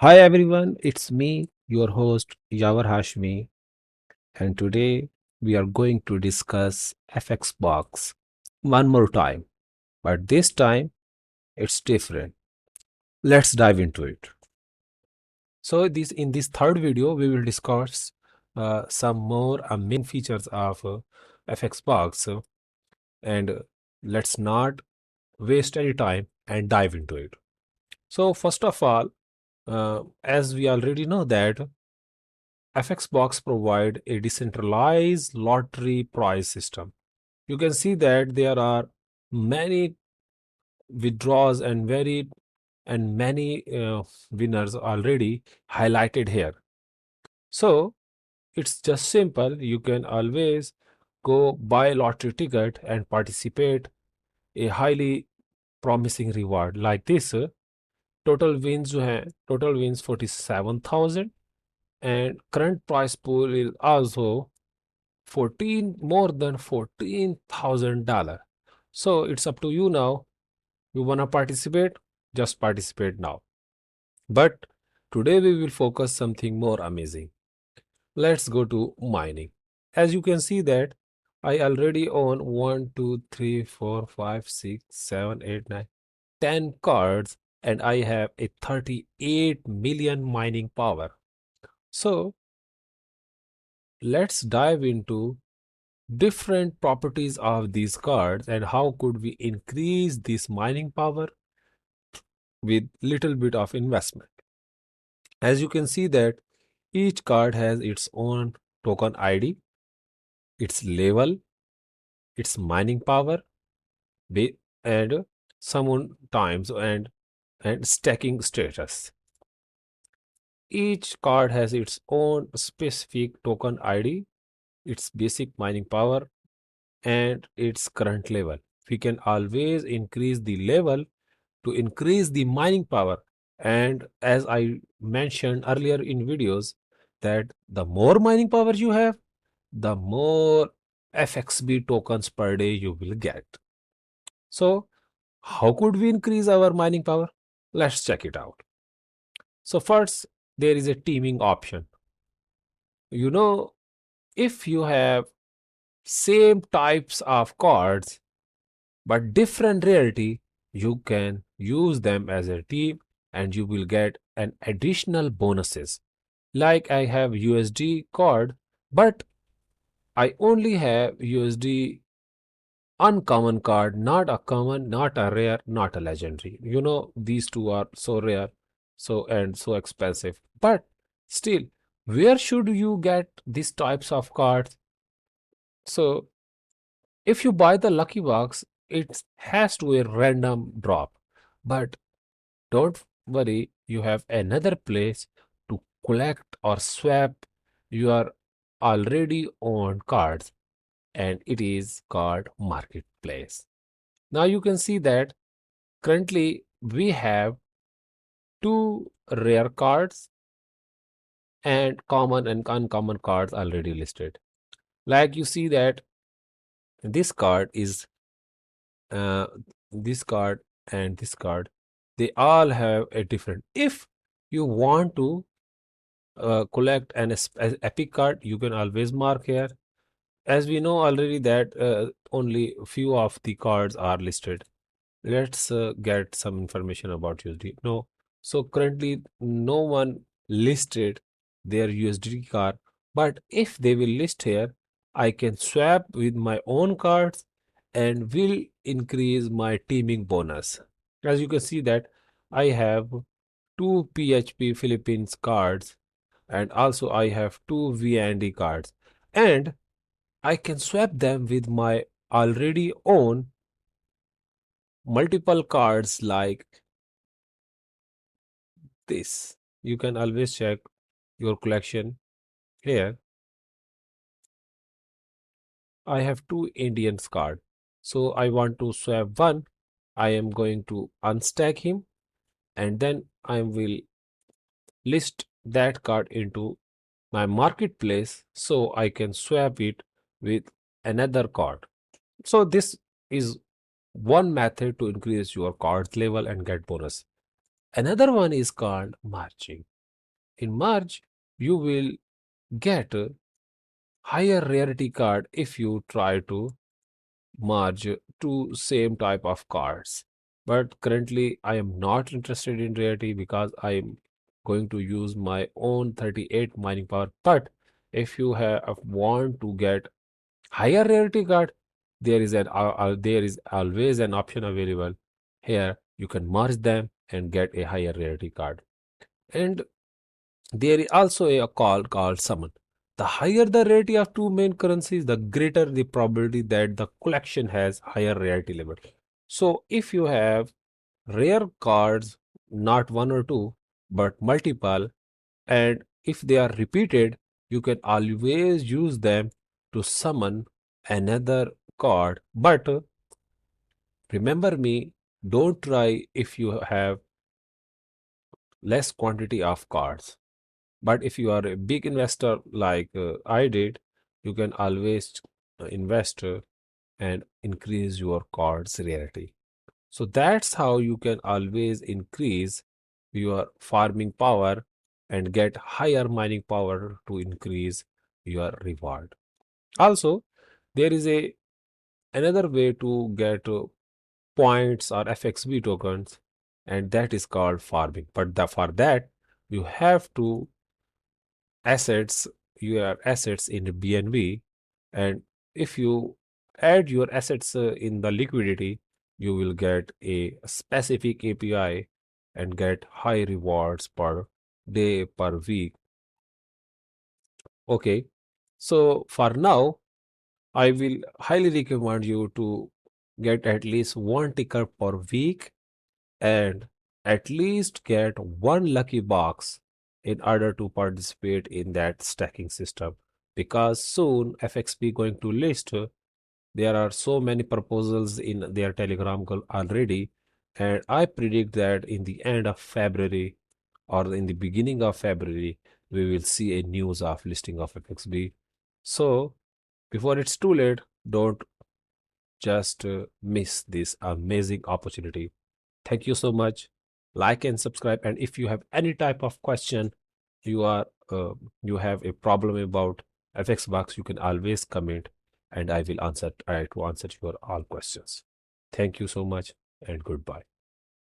Hi everyone, it's me, your host Yawar Hashmi, and today we are going to discuss FxBox one more time, but this time it's different. Let's dive into it. So, this in this third video, we will discuss some more amazing features of FxBox, and let's not waste any time and dive into it. So, first of all, as we already know that FxBox provide a decentralized lottery prize system. You can see that there are many withdrawals and many winners already highlighted here. So it's just simple. You can always go buy a lottery ticket and participate a highly promising reward like this. Total wins जो है total wins 47,000 and current price pool is also 14 more than $14,000. So it's up to you now. You wanna participate? Just participate now. But today we will focus something more amazing. Let's go to mining. As you can see that I already own 1, 2, 3, 4, 5, 6, 7, 8, 9, 10 cards and I have a 38 million mining power. So let's dive into different properties of these cards and how could we increase this mining power with little bit of investment. As you can see that each card has its own token ID, its level, its mining power, and summon times and stacking status. Each card has its own specific token ID, its basic mining power, and its current level. We can always increase the level to increase the mining power. And as I mentioned earlier in videos, that the more mining power you have, the more FXB tokens per day you will get. So, how could we increase our mining power? Let's check it out. So, first, there is a teaming option. You know, if you have same types of cards but different rarity, you can use them as a team and you will get an additional bonuses. Like I have USD card, but I only have USD uncommon card, not a common, not a rare, not a legendary. You know, these two are so rare, so expensive. But still, where should you get these types of cards? So if you buy the lucky box, it has to a random drop. But don't worry, you have another place to collect or swap your already owned cards, and it is called Marketplace. Now you can see that currently we have two rare cards and common and uncommon cards already listed. Like you see that this card is uh, this card and this card, they all have a different. If you want to collect an epic card, you can always mark here. As we know already that only few of the cards are listed. Let's get some information about USD. No, so currently no one listed their USD card, but if they will list here, I can swap with my own cards and will increase my teaming bonus. As you can see that I have two PHP Philippines cards and also I have two VND cards and I can swap them with my already own multiple cards like this. You can always check your collection here. I have two Indians card. So I want to swap one. I am going to unstack him and then I will list that card into my marketplace so I can swap it with another card. So this is one method to increase your card level and get bonus. Another one is called marching. In merge, you will get a higher rarity card if you try to merge two same type of cards. But currently, I am not interested in rarity because I am going to use my own 38 mining power. But if you have want to get higher rarity card, there is always an option available. Here you can merge them and get a higher rarity card. And there is also a call called summon. The higher the rarity of two main currencies, the greater the probability that the collection has higher rarity level. So if you have rare cards, not one or two, but multiple, and if they are repeated, you can always use them to summon another card. But remember me, don't try if you have less quantity of cards. But if you are a big investor like I did, you can always invest and increase your cards rarity. So that's how you can always increase your farming power and get higher mining power to increase your reward. Also, there is a another way to get points or FxB tokens, and that is called farming. But for that, you have to assets your assets in BNB, and if you add your assets in the liquidity, you will get a specific API and get high rewards per day, per week. Okay, so for now, I will highly recommend you to get at least one ticker per week and at least get one lucky box in order to participate in that stacking system, because soon FXP going to list. There are so many proposals in their telegram group already, and I predict that in the end of February or in the beginning of February we will see a news of listing of FXB. So before it's too late, don't just miss this amazing opportunity. Thank you so much. Like and subscribe. And if you have any type of question, you are you have a problem about FxBox, you can always comment, and I will try to answer your all questions. Thank you so much, and goodbye.